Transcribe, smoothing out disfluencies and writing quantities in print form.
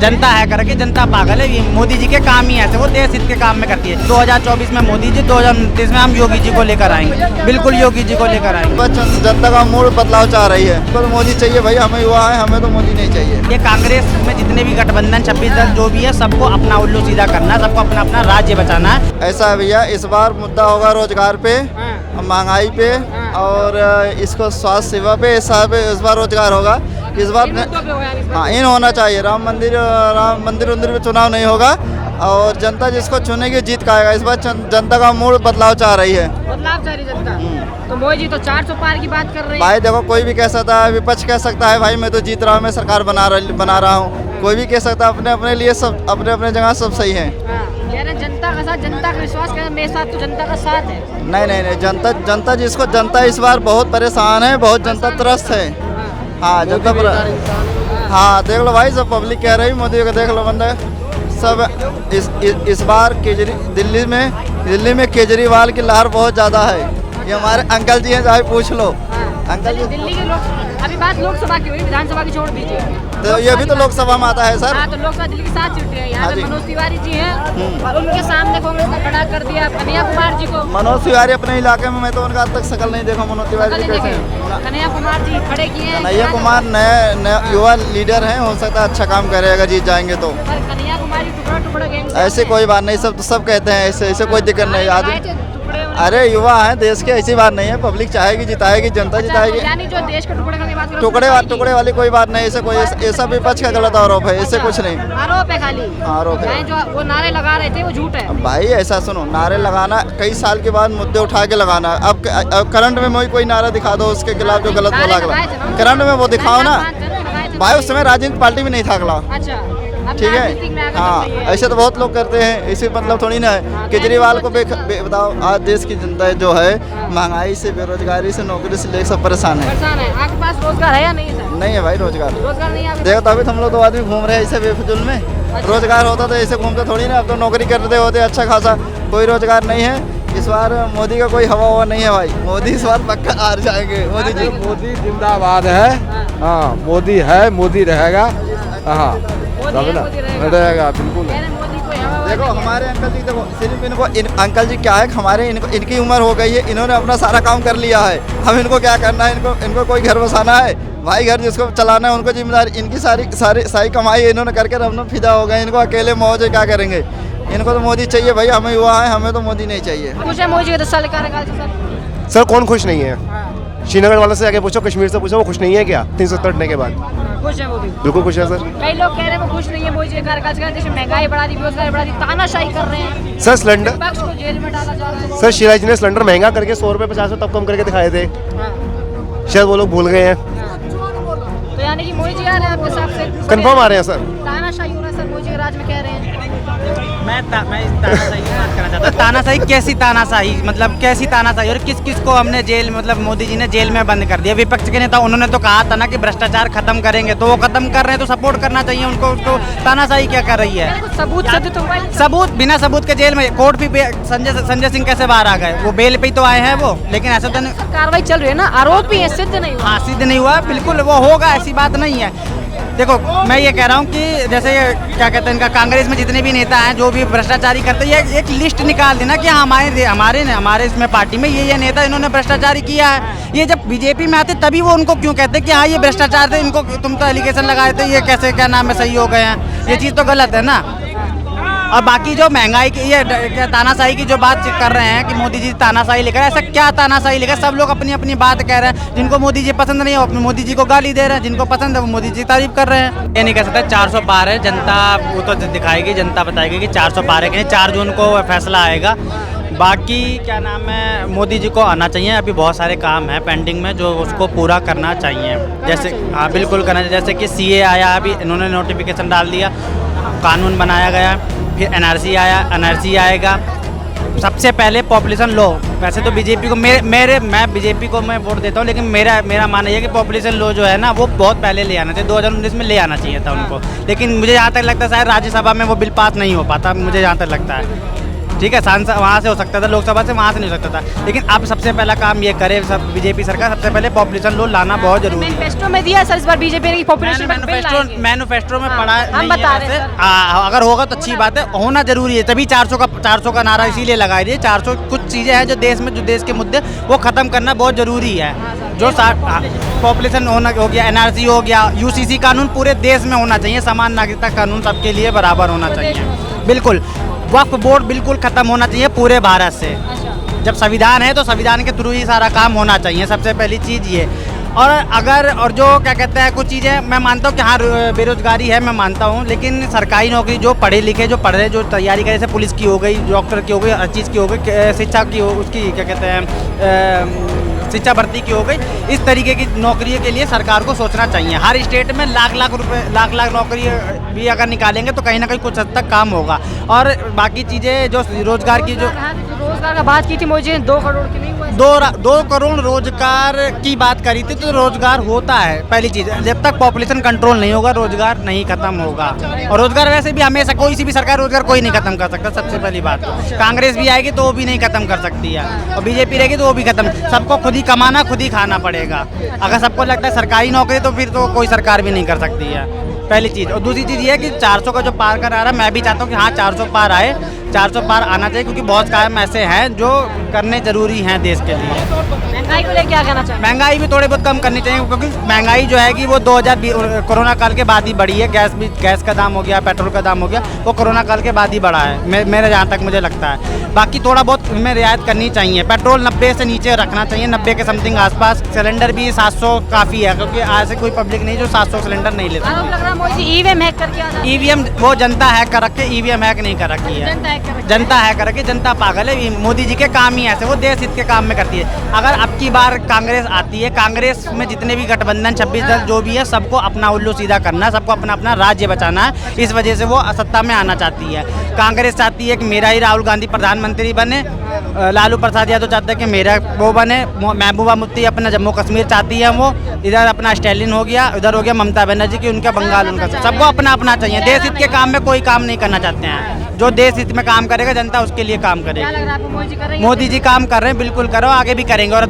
जनता है करके जनता पागल है। ये मोदी जी के काम ही ऐसे, वो देश हित के काम में करती है। 2024 में मोदी जी, 2029 में हम योगी जी को लेकर आएंगे, बिल्कुल योगी जी को लेकर आएंगे। जनता का मूड बदलाव चाह रही है, पर मोदी चाहिए भाई, हमें युवा है, हमें तो मोदी नहीं चाहिए। ये कांग्रेस में जितने भी गठबंधन 26 दल जो भी है, सबको अपना उल्लू सीधा करना है, सबको अपना अपना राज्य बचाना है। ऐसा है भैया, इस बार मुद्दा होगा रोजगार पे, महंगाई पे और इसको स्वास्थ्य सेवा पे। इस बार रोजगार होगा, इस बार हाँ इन होना चाहिए। राम मंदिर में चुनाव नहीं होगा और जनता जिसको चुनेगी जीत का आएगा। इस बार जनता का मूड बदलाव चाह रही है, बदलाव चाह रही जनता। तो मोदी जी तो 400 पार की बात कर रहे हैं। भाई देखो, कोई भी कह सकता है, विपक्ष कह सकता है भाई मैं तो जीत रहा हूँ, मैं सरकार बना रहा हूँ। कोई भी कह सकता है, अपने अपने लिए सब अपने जगह सब सही है। जनता का साथ, जनता का विश्वास कर, मेरे साथ तो जनता का साथ है। नहीं, जनता जिसको, जनता इस बार बहुत परेशान है, बहुत जनता त्रस्त है। हाँ जनता पर, हाँ देख लो भाई, सब पब्लिक कह रही मोदी को, देख लो बंदा सब। इस बार दिल्ली में केजरीवाल की लहर बहुत ज़्यादा है। ये हमारे अंकल जी हैं, चाहे पूछ लो। अंकल जी, दिल्ली के लोग, अभी बात लोकसभा की हुई, विधानसभा की छोड़ दीजिए। तो ये भी तो लोकसभा में आता है सर। हाँ, तो लोकसभा दिल्ली की 7 सीटें हैं। यहाँ हाँ पे जी। मनोज तिवारी जी हैं और उनके सामने कांग्रेस ने खड़ा कर दिया कन्हैया कुमार जी को। मनोज तिवारी अपने इलाके में, मैं तो उनका आज तक शकल नहीं देखा। मनोज तिवारी जी कैसे हैं? कन्हैया कुमार जी खड़े किए हैं। कन्हैया कुमार नए युवा लीडर हैं, हो सकता है अच्छा काम करे अगर जीत जाएंगे तो। पर कन्हैया कुमार जी टुकड़ा गैंग ऐसे कोई बात नहीं, सब कहते हैं ऐसे कोई दिक्कत नहीं। आज अरे युवा हैं देश के, ऐसी बात नहीं है। पब्लिक चाहेगी, जिताएगी, जनता जिताएगी। यानी जो देश के टुकड़े करने की बात कर रहे हैं, टुकड़े वाली कोई बात नहीं। ऐसे कोई ऐसा विपक्ष का गलत आरोप है, ऐसे कुछ नहीं आरोप है खाली। आरोप है। यानी जो वो नारे लगा रहे थे वो झूठ है। भाई ऐसा सुनो, नारे लगाना कई साल के बाद मुद्दे उठा के लगाना। अब करंट में कोई नारा दिखा दो उसके खिलाफ जो गलत बोला गया, करंट में वो दिखाओ ना भाई। उस समय राजनीतिक पार्टी भी नहीं था अगला, अच्छा, ठीक है। हाँ ऐसे तो बहुत लोग करते हैं, इसी मतलब थोड़ी ना है। केजरीवाल को बताओ, आज देश की जनता जो है महंगाई से, बेरोजगारी से, नौकरी से लेकर सब परेशान है। आपके पास रोजगार है या नहीं है? नहीं है भाई रोजगार नहीं है। देखो तो अभी हम लोग तो आदमी घूम रहे हैं ऐसे बेफिजुल में। रोजगार होता तो ऐसे घूमते थोड़ी ना। अब तो नौकरी करते होते अच्छा खासा, कोई रोजगार नहीं है। इस बार मोदी का कोई हवा नहीं है भाई। मोदी इस बार पक्का हार जाएंगे। मोदी जी, मोदी जिंदाबाद है। हाँ मोदी है, मोदी रहेगा। हाँ रहेगा बिल्कुल। देखो हमारे अंकल जी, देखो सिर्फ अंकल जी क्या है, हमारे इनकी उम्र हो गई है, इन्होंने अपना सारा काम कर लिया है। हम इनको क्या करना है? इनको कोई घर बसाना है भाई, घर जिसको चलाना है उनको जिम्मेदारी। इनकी सारी कमाई इन्होंने करके अपना फिदा हो गए। इनको अकेले मौज क्या करेंगे? इनको तो मोदी चाहिए भाई, हमें युवा है, हमें तो मोदी नहीं चाहिए। सर कौन खुश नहीं है? श्रीनगर वालों से आगे पूछो, कश्मीर से पूछो, वो खुश नहीं है क्या 370 हटने के बाद? खुश है वो भी, बिल्कुल खुश है सर। कई लोग कह रहे हैं वो खुश नहीं है मोदी जी के कार्यकाल से, जैसे महंगाई बढ़ा दी, बेरोजगारी बढ़ा दी, तानाशाही कर रहे हैं। सर सिलेंडर, विपक्ष को जेल में डाला जा रहा है। सर शिवराज जी ने सिलेंडर महंगा करके 100 रुपये 50 तब कम करके दिखाए थे, शायद वो लोग भूल गए हैं। तो यानी कि मोदी जी आ रहे हैं आपके हिसाब से? कंफर्म आ रहे हैं सर। तानाशाही हो रहा है सर मोदी जी के राज में, कह रहे हैं। मैं तानाशाही की बात करना चाहता हूँ। तानाशाही कैसी तानाशाही, मतलब कैसी तानाशाही? और किस को हमने जेल, मतलब मोदी जी ने जेल में बंद कर दिया? विपक्ष के नेता उन्होंने तो कहा था ना कि भ्रष्टाचार खत्म करेंगे, तो वो खत्म कर रहे हैं तो सपोर्ट करना चाहिए उनको। उसको तानाशाही क्या कर रही है? सबूत, बिना सबूत के जेल में। कोर्ट भी संजय सिंह कैसे बाहर आ गए? वो बेल पे ही तो आए हैं वो, लेकिन ऐसा तो नहीं। कार्रवाई चल रही है ना, आरोप ही है, सिद्ध नहीं हुआ। हाँ सिद्ध नहीं हुआ, बिल्कुल वो होगा, ऐसी बात नहीं है। देखो मैं ये कह रहा हूँ कि जैसे क्या कहते हैं, इनका कांग्रेस में जितने भी नेता हैं जो भी भ्रष्टाचारी करते हैं, ये एक लिस्ट निकाल देना कि हमारे इसमें पार्टी में ये नेता इन्होंने भ्रष्टाचारी किया है। ये जब बीजेपी में आते तभी वो उनको क्यों कहते हैं कि हाँ ये भ्रष्टाचार थे, इनको तुम तो एलिगेशन लगाए थे, ये कैसे क्या नाम है सही हो गए हैं? ये चीज़ तो गलत है ना। और बाकी जो महंगाई की, ये तानाशाही की जो बात कर रहे हैं कि मोदी जी तानाशाही लेकर, ऐसा क्या तानाशाही लेकर? सब लोग अपनी अपनी बात कह रहे हैं। जिनको मोदी जी पसंद नहीं है वो अपने मोदी जी को गाली दे रहे हैं, जिनको पसंद है वो मोदी जी की तारीफ कर रहे हैं। ये नहीं कह सकते 400 पार है। जनता वो तो दिखाएगी, जनता बताएगी कि 400 पार है कि नहीं। 4 जून को फैसला आएगा। बाकी क्या नाम है, मोदी जी को आना चाहिए। अभी बहुत सारे काम हैं पेंडिंग में जो उसको पूरा करना चाहिए। जैसे हाँ बिल्कुल करना चाहिए। जैसे कि CA आया, अभी इन्होंने नोटिफिकेशन डाल दिया, कानून बनाया गया। फिर NRC आया, NRC आएगा। सबसे पहले पॉपुलेशन लो। वैसे तो बीजेपी को मैं बीजेपी को मैं वोट देता हूँ, लेकिन मेरा मानना ये है कि पॉपुलेशन लो जो है ना वो बहुत पहले ले आना चाहिए। 2019 में ले आना चाहिए था उनको। लेकिन मुझे जहाँ तक लगता है शायद राज्यसभा में वो बिल पास नहीं हो पाता, मुझे जहाँ तक लगता है। ठीक है, सांसद वहाँ से हो सकता था, लोकसभा से वहाँ से नहीं हो सकता था, लेकिन अब सबसे पहला काम ये करे सब बीजेपी सरकार, सबसे पहले पॉपुलेशन लोन लाना बहुत जरूरी है। मैनिफेस्टो में दिया सर इस बार बीजेपी की पॉपुलेशन बिल लाएंगे। मैनिफेस्टो में हाँ, पढ़ा हम नहीं बता है रहे वैसे। हैं सर। अगर होगा तो अच्छी बात है, होना जरूरी है, तभी 400 का नारा इसीलिए लगाई रही है। 400 कुछ चीज़ें हैं जो देश में, जो देश के मुद्दे वो ख़त्म करना बहुत ज़रूरी है। जो पॉपुलेशन होना हो गया, NRC हो गया, UCC कानून पूरे देश में होना चाहिए, समान नागरिकता कानून सबके लिए बराबर होना चाहिए, बिल्कुल। वक्फ बोर्ड बिल्कुल ख़त्म होना चाहिए पूरे भारत से। जब संविधान है तो संविधान के थ्रू ही सारा काम होना चाहिए, सबसे पहली चीज़ ये। और जो क्या कहते हैं, कुछ चीज़ें मैं मानता हूँ कि हाँ बेरोजगारी है, मैं मानता हूँ, लेकिन सरकारी नौकरी जो पढ़े लिखे, जो पढ़ रहे, जो तैयारी करे, जैसे पुलिस की हो गई, डॉक्टर की हो गई, हर चीज़ की हो गई, शिक्षा की हो, उसकी क्या कहते हैं शिक्षा भर्ती की हो गई, इस तरीके की नौकरी के लिए सरकार को सोचना चाहिए। हर स्टेट में लाख लाख नौकरी भी अगर निकालेंगे तो कहीं ना कहीं कुछ हद तक काम होगा। और बाकी चीज़ें जो रोजगार की, जो रोजगार का बात की थी मुझे 2 करोड़ की नहीं हुआ। 2 करोड़ रोजगार की बात करी थी, तो रोजगार होता है। पहली चीज़, जब तक पॉपुलेशन कंट्रोल नहीं होगा रोजगार नहीं खत्म होगा। और रोजगार वैसे भी हमेशा कोई सी भी सरकार रोजगार कोई नहीं खत्म कर सकता, सबसे पहली बात। कांग्रेस भी आएगी तो वो भी नहीं खत्म कर सकती है, और बीजेपी रहेगी तो वो भी खत्म। सबको खुद ही कमाना, खुद ही खाना पड़ेगा। अगर सबको लगता है सरकारी नौकरी, तो फिर तो कोई सरकार भी नहीं कर सकती है, पहली चीज़। और दूसरी चीज़ ये है कि 400 का जो पार कर आ रहा है, मैं भी चाहता हूँ कि हाँ 400 पार आए, 400 पार आना चाहिए, क्योंकि बहुत काम ऐसे हैं जो करने जरूरी हैं देश के लिए। महंगाई को लेकर क्या कहना चाहिए? महंगाई भी थोड़ी बहुत कम करनी चाहिए, क्योंकि महंगाई जो है कि वो 2020 कोरोना काल के बाद ही बढ़ी है। गैस का दाम हो गया, पेट्रोल का दाम हो गया, वो कोरोना काल के बाद ही बढ़ा है, मेरे जहाँ तक मुझे लगता है। बाकी थोड़ा बहुत हमें रियायत करनी चाहिए। पेट्रोल 90 से नीचे रखना चाहिए, 90 के समथिंग आसपास। सिलेंडर भी 700 काफ़ी है, क्योंकि आज से कोई पब्लिक नहीं जो 700 सिलेंडर नहीं ले आरोप सकती। लग रहा है मोदी जी EVM हैक करके आ जाते हैं। EVM वो जनता हैक कर रखी है, EVM हैक नहीं कर रखी है। जनता हैक कर रखी है। जनता हैक कर रखी है, जनता पागल है। मोदी जी के काम ही ऐसे, वो देश हित के काम में करती है। अगर अब की बार कांग्रेस आती है, कांग्रेस में जितने भी गठबंधन 26 दल जो भी है, सबको अपना उल्लू सीधा करना है, सबको अपना अपना राज्य बचाना है। इस वजह से वो सत्ता में आना चाहती है। कांग्रेस चाहती है कि मेरा ही राहुल गांधी प्रधानमंत्री बने, लालू प्रसाद यादव चाहते हैं कि मेरा वो बने, महबूबा मुफ्ती अपना जम्मू कश्मीर चाहती है, वो इधर अपना स्टैलिन हो गया, इधर हो गया ममता बनर्जी की, उनका बंगाल, उनका सबको अपना अपना चाहिए। देश हित के काम में कोई काम नहीं करना चाहते हैं। जो देश हित में काम करेगा जनता उसके लिए काम क्या करेगी। लग रहा है आपको मोदी जी कर रहे हैं? मोदी जी काम कर रहे हैं, बिल्कुल करो, आगे भी करेंगे। और